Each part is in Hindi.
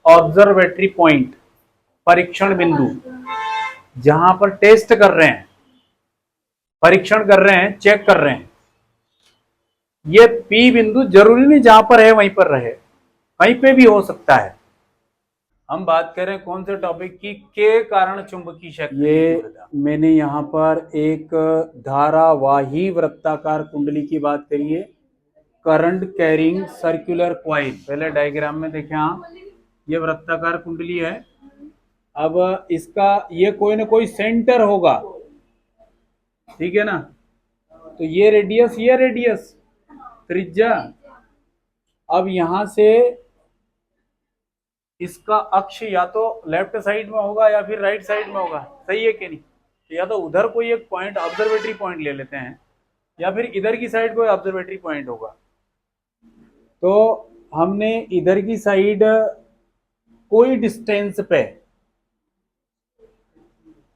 ऑब्जर्वेटरी पॉइंट, परीक्षण बिंदु, जहां पर टेस्ट कर रहे हैं, परीक्षण कर रहे हैं, चेक कर रहे हैं, ये P बिंदु जरूरी नहीं जहां पर है वहीं पर रहे, कहीं पे भी हो सकता है। हम बात करें कौन से टॉपिक की, के कारण चुंबकीय क्षेत्र। ये मैंने यहाँ पर एक धारावाही वृत्ताकार कुंडली की बात करी है, करंट कैरिंग सर्कुलर कॉइल। पहले डायग्राम में देखें आप, ये वृत्ताकार कुंडली है। अब इसका ये कोई ना कोई सेंटर होगा, ठीक है ना, तो ये रेडियस त्रिज्या। अब यहां से इसका अक्ष या तो लेफ्ट साइड में होगा या फिर राइट साइड में होगा, सही है कि नहीं। तो या तो उधर कोई एक पॉइंट ऑब्जर्वेटरी पॉइंट ले लेते हैं, या फिर इधर की साइड कोई ऑब्जर्वेटरी पॉइंट होगा। तो हमने इधर की साइड कोई डिस्टेंस पे,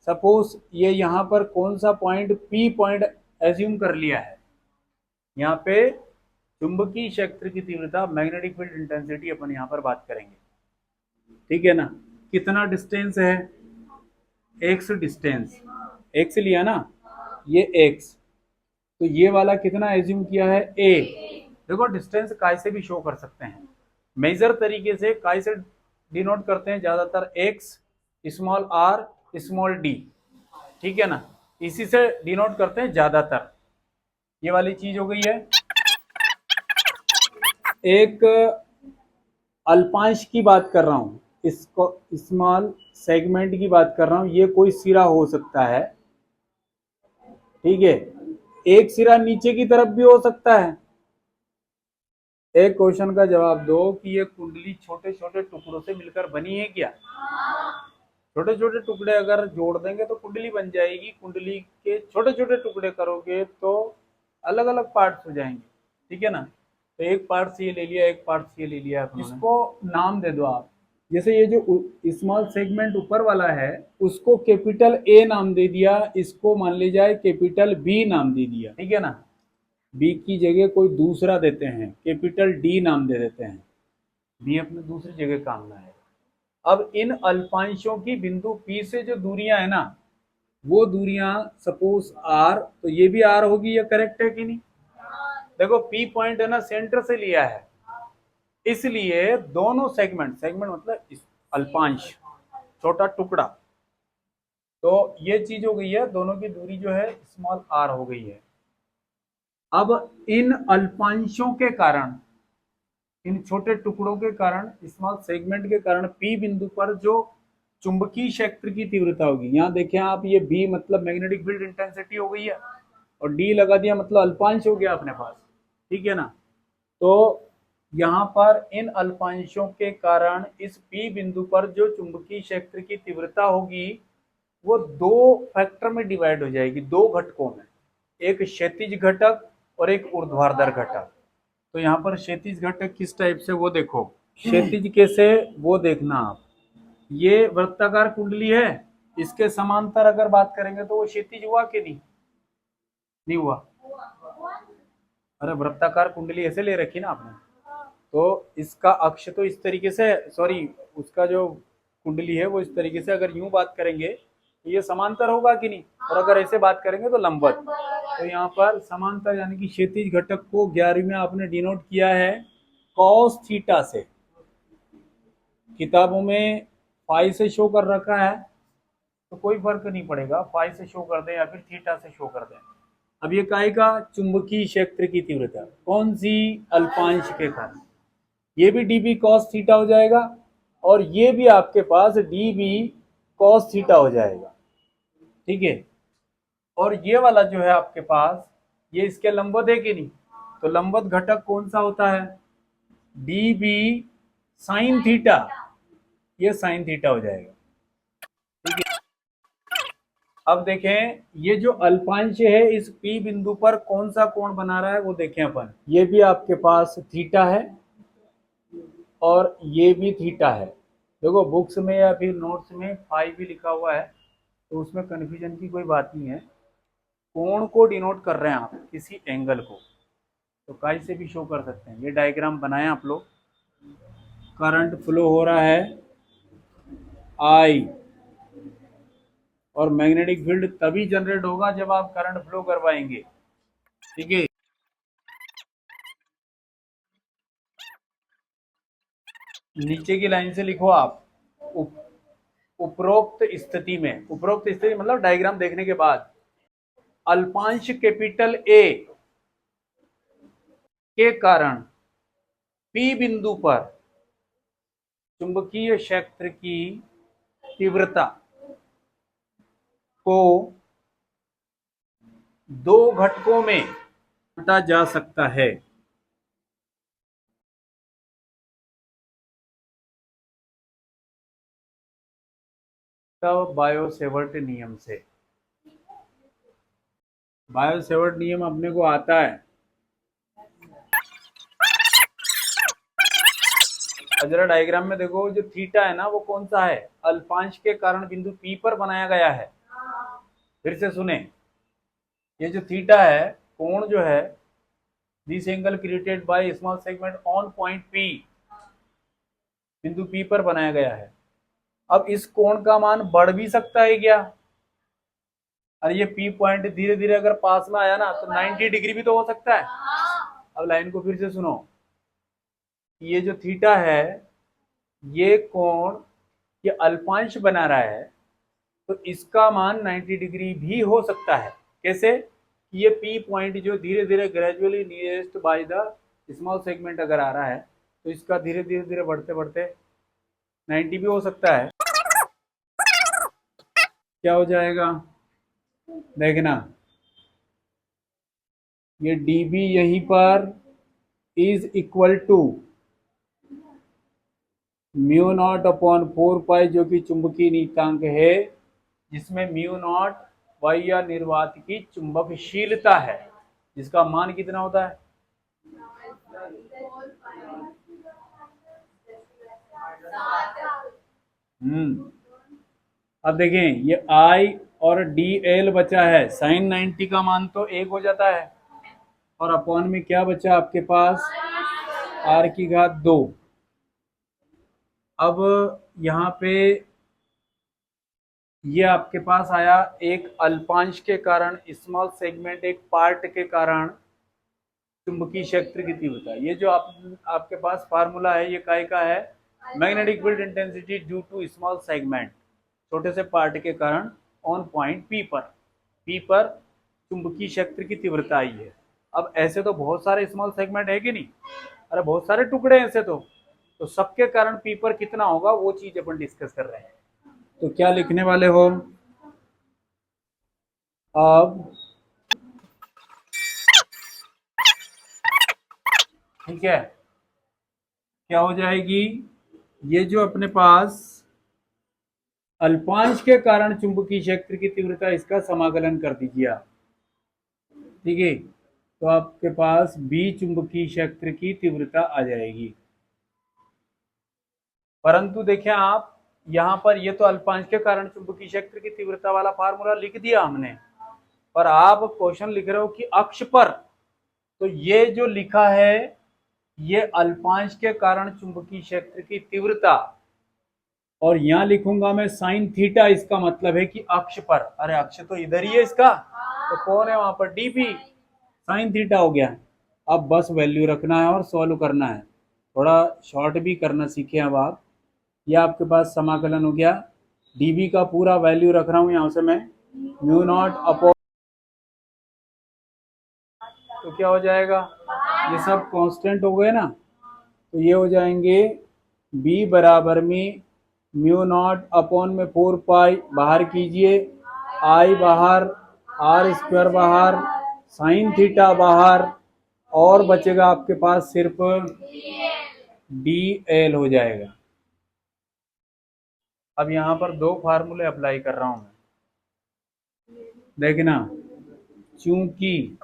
सपोज ये यहां पर कौन सा पॉइंट, P पॉइंट एज्यूम कर लिया है। यहाँ पे चुंबकीय क्षेत्र की तीव्रता, मैग्नेटिक फील्ड इंटेंसिटी अपन यहाँ पर बात करेंगे, ठीक है ना। कितना डिस्टेंस है, x डिस्टेंस, x लिया ना, ये x, तो ये वाला कितना एज्यूम किया है, a। देखो डिस्टेंस काय से भी शो कर सकते हैं, मेजर तरीके से काय से डिनोट करते हैं ज्यादातर, x, small r, small d, ठीक है ना, इसी से डिनोट करते हैं ज्यादातर। ये वाली चीज हो गई है। एक अल्पांश की बात कर रहा हूं, इसको स्मॉल सेगमेंट की बात कर रहा हूं, ये कोई सिरा हो सकता है, ठीक है। एक सिरा नीचे की तरफ भी हो सकता है। एक क्वेश्चन का जवाब दो कि ये कुंडली छोटे छोटे टुकड़ों से मिलकर बनी है क्या। छोटे छोटे टुकड़े अगर जोड़ देंगे तो कुंडली बन जाएगी, कुंडली के छोटे छोटे टुकड़े करोगे तो अलग अलग पार्ट्स हो जाएंगे, ठीक है ना। तो एक पार्ट से ये ले लिया, एक पार्ट से ये ले लिया, इसको नाम दे दो आप। जैसे ये जो स्मॉल सेगमेंट ऊपर वाला है उसको कैपिटल A नाम दे दिया, इसको मान ली जाए कैपिटल B नाम दे दिया, ठीक है ना। B की जगह कोई दूसरा देते हैं, कैपिटल D नाम दे देते हैं, B अपने दूसरी जगह काम में है। अब इन अल्पांशों की बिंदु P से जो दूरियां है ना, वो दूरियां सपोज R, तो ये भी R होगी, ये करेक्ट है कि नहीं। देखो P पॉइंट है ना, सेंटर से लिया है, इसलिए दोनों सेगमेंट मतलब अल्पांश, छोटा टुकड़ा, तो ये चीज हो गई है, दोनों की दूरी जो है स्मॉल r हो गई है। अब इन अल्पांशों के कारण, इन छोटे टुकड़ों के कारण, स्मॉल सेगमेंट के कारण P बिंदु पर जो चुंबकीय क्षेत्र की तीव्रता होगी, यहाँ देखें आप, ये B मतलब मैग्नेटिक फील्ड इंटेंसिटी हो गई है, और D लगा दिया मतलब अल्पांश हो गया अपने पास, ठीक है ना। तो यहाँ पर इन अल्पांशों के कारण इस P बिंदु पर जो चुंबकीय क्षेत्र की तीव्रता होगी वो दो फैक्टर में डिवाइड हो जाएगी, दो घटकों में, एक क्षैतिज घटक और एक ऊर्ध्वाधर घटक। तो यहाँ पर क्षैतिज घटक किस टाइप से, वो देखो, क्षैतिज कैसे, वो देखना आप। ये वृत्ताकार कुंडली है, इसके समांतर अगर बात करेंगे तो वो क्षैतिज हुआ कि नहीं हुआ। अरे वृत्ताकार कुंडली ऐसे ले रखी ना आपने, तो इसका अक्ष तो इस तरीके से, सॉरी उसका जो कुंडली है वो इस तरीके से, अगर यूं बात करेंगे तो ये समांतर होगा कि नहीं, और अगर ऐसे बात करेंगे तो लंबवत। तो यहाँ पर समांतर यानी कि क्षैतिज घटक को 11वीं में आपने डिनोट किया है कॉस थीटा से, किताबों में फाई से शो कर रखा है, तो कोई फर्क नहीं पड़ेगा, फाई से शो कर दें या फिर थीटा से शो कर दें। अब ये काय का चुंबकीय क्षेत्र की तीव्रता, कौन सी, अल्पांश के कारण, ये भी डी बी कॉस थीटा हो जाएगा, और ये भी आपके पास डी बी कॉस थीटा हो जाएगा, ठीक है। और ये वाला जो है आपके पास, ये इसके लंबवत है कि नहीं, तो लंबवत घटक कौन सा होता है, डी बी साइन थीटा, ये साइन थीटा हो जाएगा, ठीक है। अब देखें ये जो अल्पांश है इस P बिंदु पर कौन सा कोण बना रहा है वो देखें अपन, ये भी आपके पास थीटा है और ये भी थीटा है। देखो बुक्स में या फिर नोट्स में फाई भी लिखा हुआ है, तो उसमें कन्फ्यूजन की कोई बात नहीं है। कोण को डिनोट कर रहे हैं आप, किसी एंगल को, तो काई से भी शो कर सकते हैं। ये डायग्राम बनाए आप लोग, करंट फ्लो हो रहा है आई, और मैग्नेटिक फील्ड तभी जनरेट होगा जब आप करंट फ्लो करवाएंगे। ठीक है, नीचे की लाइन से लिखो आप, उपरोक्त स्थिति में, उपरोक्त स्थिति मतलब डायग्राम देखने के बाद, अल्पांश कैपिटल ए के कारण पी बिंदु पर चुंबकीय क्षेत्र की तीव्रता को दो घटकों में बांटा जा सकता है। तब बायो-सेवर्ट नियम से, बायो-सेवर्ट नियम अपने को आता है। जरा डायग्राम में देखो, जो थीटा है ना वो कौन सा है, अल्पांश के कारण बिंदु पी पर बनाया गया है। फिर से सुने, ये जो थीटा है, कोण जो है, this angle created by small segment on point P, बिंदु पी पर बनाया गया है। अब इस कोण का मान बढ़ भी सकता है क्या? और ये पी पॉइंट धीरे धीरे अगर पास में आया ना तो 90 डिग्री भी तो हो सकता है। अब लाइन को फिर से सुनो, ये जो थीटा है, ये कोण ये अल्पांश बना रहा है, तो इसका मान 90 डिग्री भी हो सकता है। कैसे? ये पी पॉइंट जो धीरे धीरे gradually nearest by the small segment अगर आ रहा है, तो इसका धीरे धीरे धीरे बढ़ते बढ़ते 90 भी हो सकता है। क्या हो जाएगा देखना, ये डी बी यहीं पर is equal to mu not upon 4 pi, जो कि चुंबकीय नीयतांक है, जिसमें म्यू नॉट वाई या निर्वात की चुंबकशीलता है, जिसका मान कितना होता है, अब देखें, ये आई और डी एल बचा है, साइन 90 का मान तो 1 हो जाता है, और अपॉन में क्या बचा आपके पास, आर की घात 2। अब यहाँ पे ये आपके पास आया एक अल्पांश के कारण, स्मॉल सेगमेंट एक पार्ट के कारण चुंबकीय क्षेत्र की तीव्रता। ये जो आपके पास फार्मूला है, ये काय का है, magnetic field intensity due to small segment, छोटे से पार्ट के कारण ऑन पॉइंट पी पर चुंबकीय क्षेत्र की तीव्रता आई है। अब ऐसे तो बहुत सारे स्मॉल सेगमेंट है कि नहीं, अरे बहुत सारे टुकड़े ऐसे तो सबके कारण पी पर कितना होगा वो चीज अपन डिस्कस कर रहे हैं। तो क्या लिखने वाले हो अब, ठीक है, क्या हो जाएगी, ये जो अपने पास अल्पांश के कारण चुंबकीय क्षेत्र की तीव्रता, इसका समाकलन कर दीजिए आप। ठीक है, तो आपके पास बी चुंबकीय क्षेत्र की तीव्रता आ जाएगी। परंतु देखें आप, यहां पर ये तो अल्पांश के कारण चुंबकीय क्षेत्र की तीव्रता वाला फार्मूला लिख दिया हमने, पर आप क्वेश्चन लिख रहे हो कि अक्ष पर, तो ये जो लिखा है ये अल्पांश के कारण चुंबकीय क्षेत्र की तीव्रता, और यहां लिखूंगा मैं साइन थीटा, इसका मतलब है कि अक्ष पर, अरे अक्ष तो इधर ही है इसका, तो कौन है वहां पर, डीपी, साइन थीटा हो गया। अब बस वैल्यू रखना है और सॉल्व करना है, थोड़ा शॉर्ट भी करना सीखे अब आप। ये आपके पास समाकलन हो गया, डीबी का पूरा वैल्यू रख रहा हूं यहां से मैं, म्यू नॉट अपॉन, तो क्या हो जाएगा, ये सब कांस्टेंट हो गए ना, तो ये हो जाएंगे b बराबर में म्यू नॉट अपॉन में 4 पाई, बाहर कीजिए, आई बाहर, आर स्क्वायर बाहर, साइन थीटा बाहर, और बचेगा आपके पास सिर्फ डी एल हो जाएगा। अब यहां पर दो फार्मूले अप्लाई कर रहा हूं मैं, देखना, चूंकि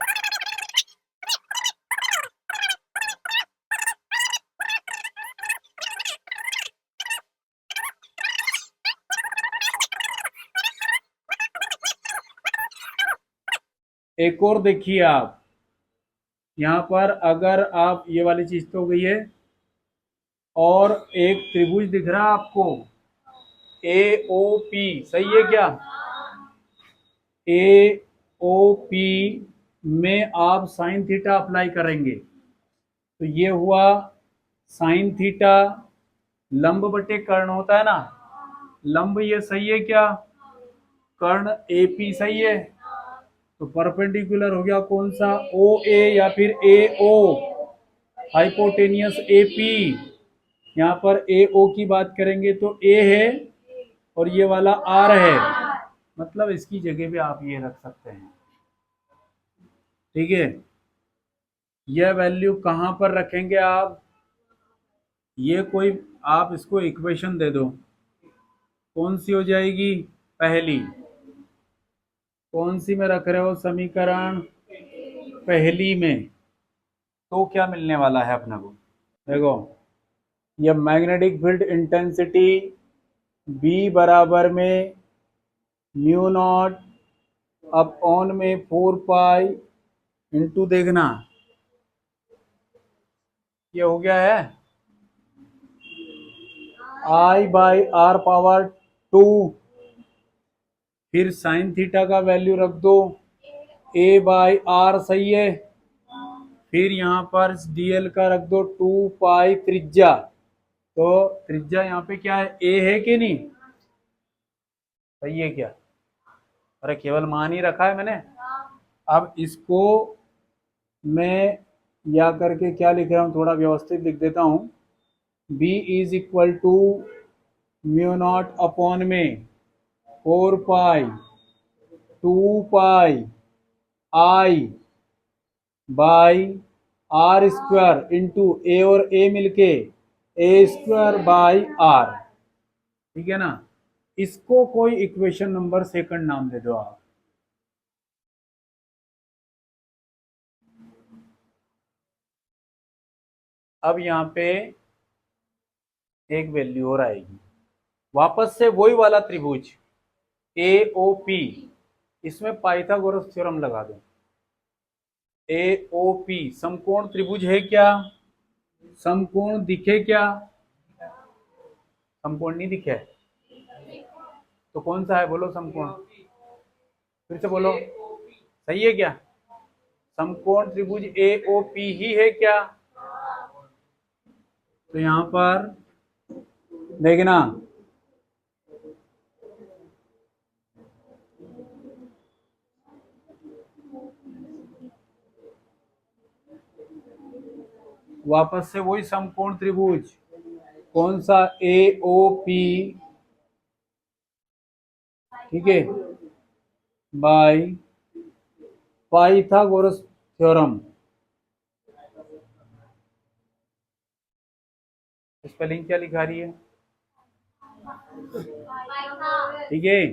एक और देखिए आप, यहां पर अगर आप, ये वाली चीज तो हो गई है, और एक त्रिभुज दिख रहा है आपको, ए ओ पी सही है क्या? ए ओ पी में आप साइन थीटा अप्लाई करेंगे तो ये हुआ साइन थीटा लंब बटे कर्ण होता है ना, लंब ये सही है क्या? कर्ण ए पी सही है, तो परपेंडिकुलर हो गया कौन सा? ओ ए या फिर ए ओ, हाइपोटेनियस ए पी। यहाँ पर ए ओ की बात करेंगे तो ए है और ये वाला आर है, मतलब इसकी जगह पे आप ये रख सकते हैं। ठीक है, यह वैल्यू कहां पर रखेंगे आप? ये कोई आप इसको इक्वेशन दे दो, कौन सी हो जाएगी? पहली। कौन सी में रख रहे हो समीकरण? पहली में। तो क्या मिलने वाला है अपने को? देखो, ये मैग्नेटिक फील्ड इंटेंसिटी B बराबर में म्यू नॉट अपॉन में 4 पाई इंटू, देखना ये हो गया है I बाई आर पावर 2, फिर साइन थीटा का वैल्यू रख दो A बाई आर सही है, फिर यहाँ पर dl का रख दो 2 पाई त्रिज्या, तो त्रिज्या यहाँ पे क्या है? A है कि नहीं? सही है क्या? अरे केवल मान ही रखा है मैंने। अब इसको मैं या करके क्या लिख रहा हूँ, थोड़ा व्यवस्थित लिख देता हूँ। B is equal to mu not upon में 4 pi 2 pi I by R square into a और ए मिलके ए स्क्वायर बाई आर। ठीक है ना? इसको कोई इक्वेशन नंबर सेकंड नाम दे दो आप। अब यहाँ पे एक वैल्यू और आएगी, वापस से वही वाला त्रिभुज ए ओ पी, इसमें पाइथागोरस थ्योरम लगा दो। ए ओ पी समकोण त्रिभुज है क्या? समकोण दिखे क्या? समकोण नहीं दिखे, तो कौन सा है बोलो समकोण? फिर से बोलो, सही है क्या? समकोण त्रिभुज ए ओ पी ही है क्या? तो यहां पर देखना, वापस से वही समकोण त्रिभुज, कौन सा? ए ओ पी, ठीक है, बाय पाइथागोरस थ्योरम। स्पेलिंग क्या लिखा रही है? ठीक है,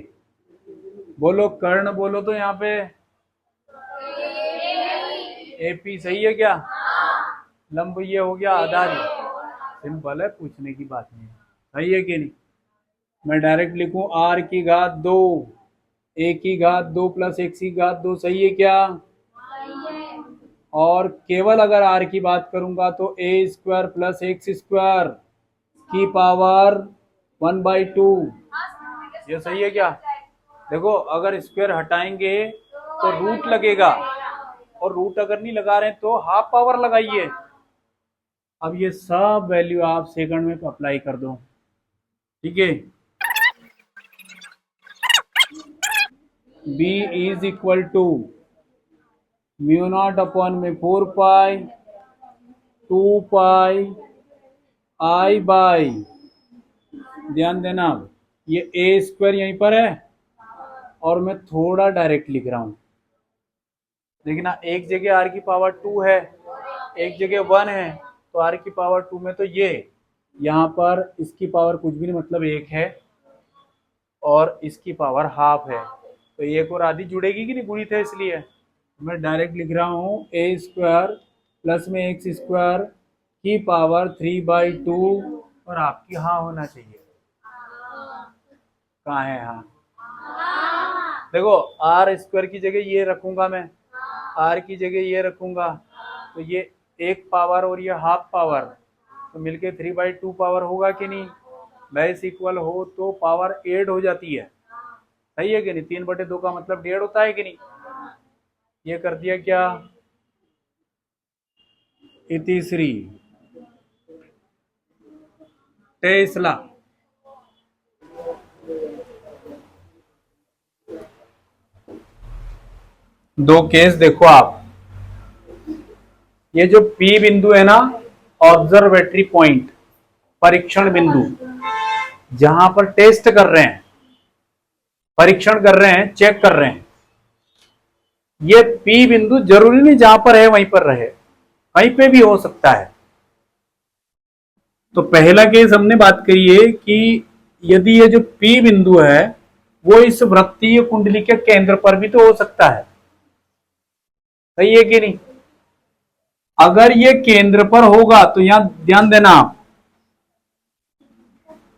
बोलो कर्ण, बोलो तो यहाँ पे एपी सही है क्या? लंब ये हो गया आधारी, सिंपल है, पूछने की बात नहीं। सही है कि नहीं? मैं डायरेक्ट लिखूं आर की घात 2, ए की घात 2 प्लस एक्स की घात 2, सही है क्या? और केवल अगर आर की बात करूंगा तो ए स्क्वायर प्लस एक्स स्क्वायर की पावर 1/2, ये सही है क्या? देखो, अगर स्क्वायर हटाएंगे तो रूट लगेगा, और रूट अगर नहीं लगा रहे तो हाफ पावर लगाइए। अब ये सब वैल्यू आप सेकंड में अप्लाई कर दो। ठीक है, B is equal to mu not upon में 4 पाई 2 पाई I बाई, ध्यान देना ये ए स्क्वायर यहीं पर है और मैं थोड़ा डायरेक्ट लिख रहा हूं। देखना, एक जगह आर की पावर 2 है, एक जगह 1 है, तो आर की पावर 2 में तो ये यहाँ पर इसकी पावर कुछ भी नहीं, मतलब 1 है, और इसकी पावर हाफ है, तो एक और आधी जुड़ेगी कि नहीं, गुणित है, इसलिए मैं डायरेक्ट लिख रहा हूँ ए स्क्वायर प्लस में एक्स स्क्वायर की पावर 3/2, और आपकी हाँ होना चाहिए। कहाँ है हाँ? देखो, आर स्क्वायर की जगह ये रखूंगा मैं, आर की जगह ये रखूंगा, तो ये एक पावर और ये हाफ पावर, तो मिलके 3/2 पावर होगा कि नहीं? बेस इक्वल हो तो पावर 8 हो जाती है, सही है कि नहीं? 3/2 का मतलब 1.5 होता है कि नहीं? ये कर दिया क्या? तीसरी टेस्ला। दो केस देखो आप, ये जो P बिंदु है ना, ऑब्जर्वेटरी पॉइंट, परीक्षण बिंदु, जहां पर टेस्ट कर रहे हैं, परीक्षण कर रहे हैं, चेक कर रहे हैं, ये P बिंदु जरूरी नहीं जहां पर है वहीं पर रहे, कहीं पे भी हो सकता है। तो पहला केस हमने बात करी है कि यदि ये जो P बिंदु है वो इस वृत्तीय कुंडली के केंद्र पर भी तो हो सकता है, सही है कि नहीं? अगर ये केंद्र पर होगा तो यहां ध्यान देना आप,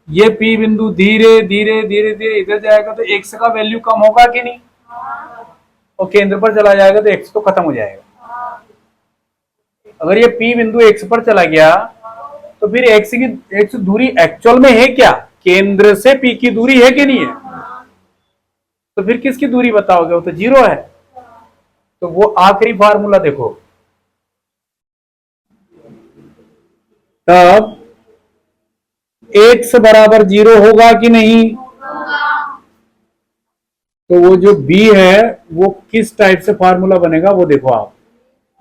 ये P बिंदु धीरे धीरे धीरे धीरे इधर जाएगा तो x का वैल्यू कम होगा कि नहीं? और केंद्र पर चला जाएगा तो x तो खत्म हो जाएगा। अगर ये P बिंदु x पर चला गया तो फिर x दूरी एक्चुअल में है क्या? केंद्र से P की दूरी है कि नहीं है? तो फिर किसकी दूरी बताओगे? वो तो 0 है। तो वो आखिरी फार्मूला देखो, तब x बराबर 0 होगा कि नहीं? तो वो जो b है वो किस टाइप से फार्मूला बनेगा वो देखो आप,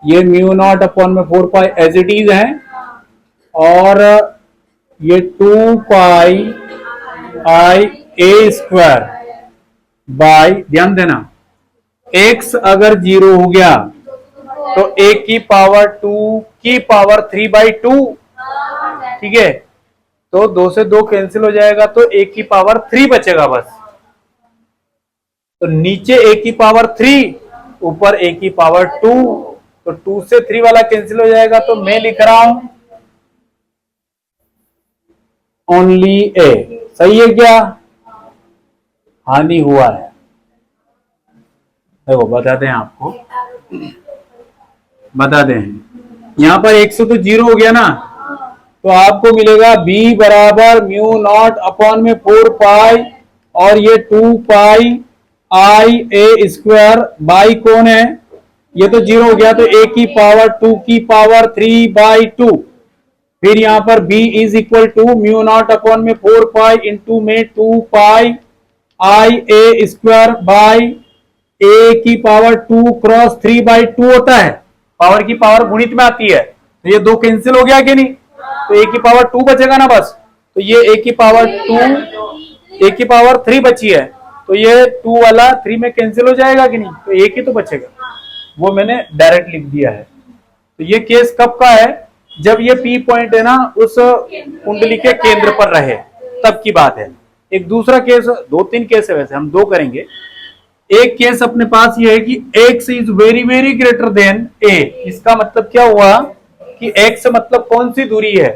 ये μ0 अपॉन में 4 पाई एज इट इज है, और ये 2 pi I a square by, ध्यान देना, x अगर 0 हो गया तो a की पावर 2 की पावर 3/2, ठीक है? तो 2 से 2 कैंसिल हो जाएगा तो a की पावर 3 बचेगा बस। तो नीचे a की पावर 3, ऊपर a की पावर 2, तो 2 से 3 वाला कैंसिल हो जाएगा, तो मैं लिख रहा हूं ओनली a, सही है क्या? हानि हुआ है, देखो बता दें आपको, बता दें, यहां पर 1 से तो 0 हो गया ना, तो आपको मिलेगा b बराबर μ0 अपॉन में 4 पाई, और ये 2 pi I a square by कौन है? ये तो 0 हो गया, तो a की पावर 2 की पावर 3/2, फिर यहां पर b is equal to μ0 upon में 4 पाई इंटू में 2 pi I a square by a की पावर 2 क्रॉस 3/2 होता है, पावर की पावर गुणित में आती है, तो ये 2 कैंसिल हो गया कि नहीं? तो a की पावर 2 बचेगा ना बस, तो ये a की पावर 2, a की पावर 3 बची है, तो ये 2 वाला 3 में कैंसिल हो जाएगा कि नहीं? तो एक ही तो बचेगा, वो मैंने डायरेक्ट लिख दिया है। तो ये केस कब का है? जब ये P पॉइंट है ना उस कुंडली के केंद्र पर रहे, तब की बात है। एक दूसरा केस, 2-3 केस है वैसे, हम 2 करेंगे। एक केस अपने पास ये है कि x is very very greater than a, इसका मतलब क्या हुआ कि x मतलब कौन सी दूरी है?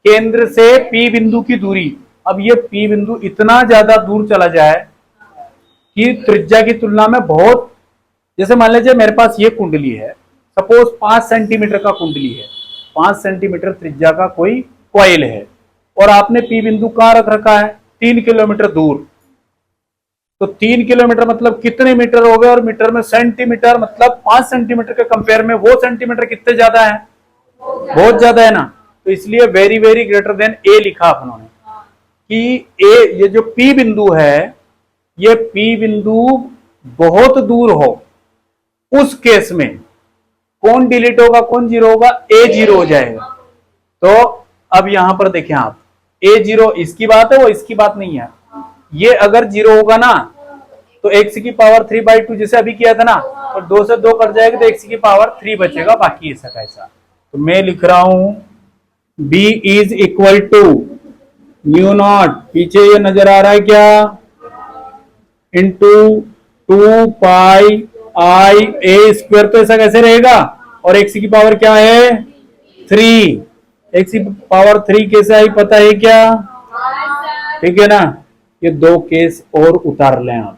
केंद्र से P बिंदु की दूरी। अब ये P बिंदु इतना ज्यादा दूर चला जाए कि त्रिज्या की तुलना में बहुत, जैसे मान लीजिए मेरे पास ये कुंडली है, सपोज 5 सेंटीमीटर का कुंडली है, 5 सेंटीमीटर त्रिज्या का कोई कॉइल है, और आपने P बिंदु कहां रख रखा है? 3 किलोमीटर दूर। तो 3 किलोमीटर मतलब कितने मीटर हो गए? और मीटर में सेंटीमीटर, मतलब 5 सेंटीमीटर के कंपेयर में वो सेंटीमीटर कितने ज्यादा है? बहुत ज्यादा है ना। तो इसलिए वेरी वेरी ग्रेटर देन ए लिखा उन्होंने कि ए, ये जो P बिंदु है, ये P बिंदु बहुत दूर हो, उस केस में कौन डिलीट होगा, कौन 0 होगा? a 0 हो जाएगा। तो अब यहां पर देखें आप, a 0 इसकी बात है, वो इसकी बात नहीं है। ये अगर 0 होगा ना तो x की पावर 3/2 जैसे अभी किया था ना, और 2 से 2 कट जाएगा तो x की पावर 3 बचेगा, बाकी ऐसा का ऐसा। तो मैं लिख रहा हूं b इज इक्वल टू μ0, पीछे ये नजर आ रहा है क्या? Into 2 pi I a square, तो ऐसा कैसे रहेगा? और x की पावर क्या है? 3, x की पावर 3 कैसे आई पता है क्या? ठीक है ना? ये 2 केस और उतार लें आप।